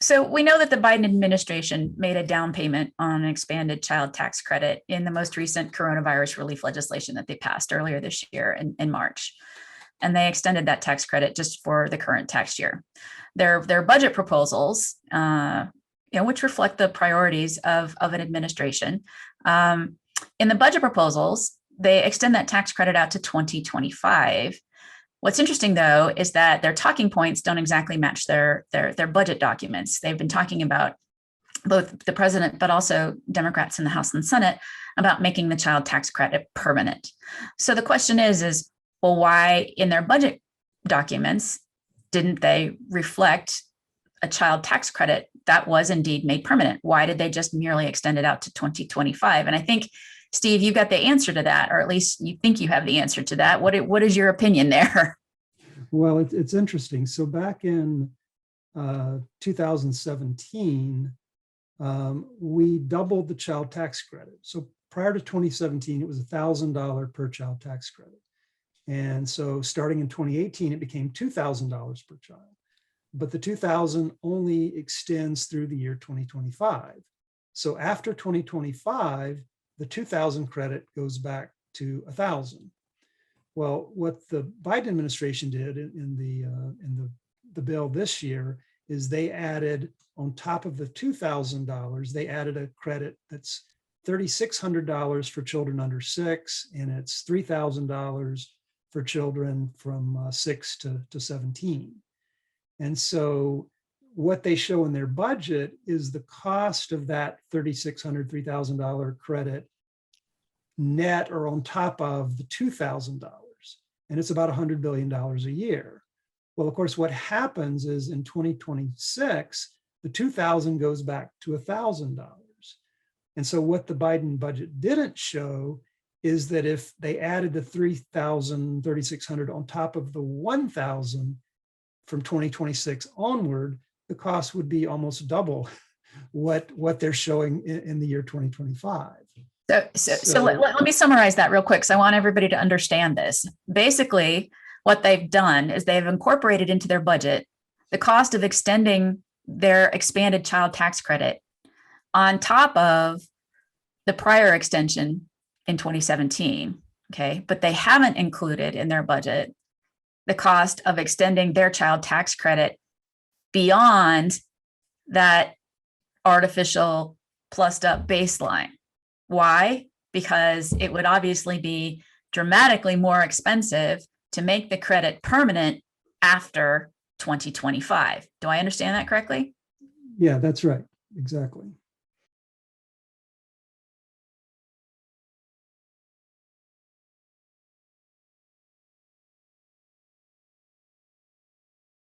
So we know that the Biden administration made a down payment on an expanded child tax credit in the most recent coronavirus relief legislation that they passed earlier this year in March. And they extended that tax credit just for the current tax year. Their budget proposals, which reflect the priorities of an administration. In the budget proposals, they extend that tax credit out to 2025. What's interesting, though, is that their talking points don't exactly match their budget documents. They've been talking about, both the president, but also Democrats in the House and Senate, about making the child tax credit permanent. So the question is, well, why in their budget documents didn't they reflect a child tax credit that was indeed made permanent? Why did they just merely extend it out to 2025? And I think, Steve, you've got the answer to that, or at least you think you have the answer to that. What is your opinion there? Well, it's interesting. So back in 2017, we doubled the child tax credit. So prior to 2017, it was $1,000 per child tax credit. And so starting in 2018, it became $2,000 per child. But the 2,000 only extends through the year 2025. So after 2025, the 2,000 credit goes back to 1,000. Well, what the Biden administration did in the bill this year is they added, on top of the $2,000, they added a credit that's $3,600 for children under 6, and it's $3,000 for children from 6 to 17. And so what they show in their budget is the cost of that $3,600, $3,000 credit net or on top of the $2,000. And it's about $100 billion a year. Well, of course, what happens is in 2026, the 2,000 goes back to $1,000. And so what the Biden budget didn't show is that if they added the 3,000, 3,600 on top of the 1,000 from 2026 onward, the cost would be almost double what they're showing in the year 2025. So let me summarize that real quick. So I want everybody to understand this. Basically, what they've done is they've incorporated into their budget the cost of extending their expanded child tax credit on top of the prior extension in 2017. Okay, but they haven't included in their budget the cost of extending their child tax credit beyond that artificial plussed up baseline. Why? Because it would obviously be dramatically more expensive to make the credit permanent after 2025. Do I understand that correctly? Yeah, that's right. Exactly.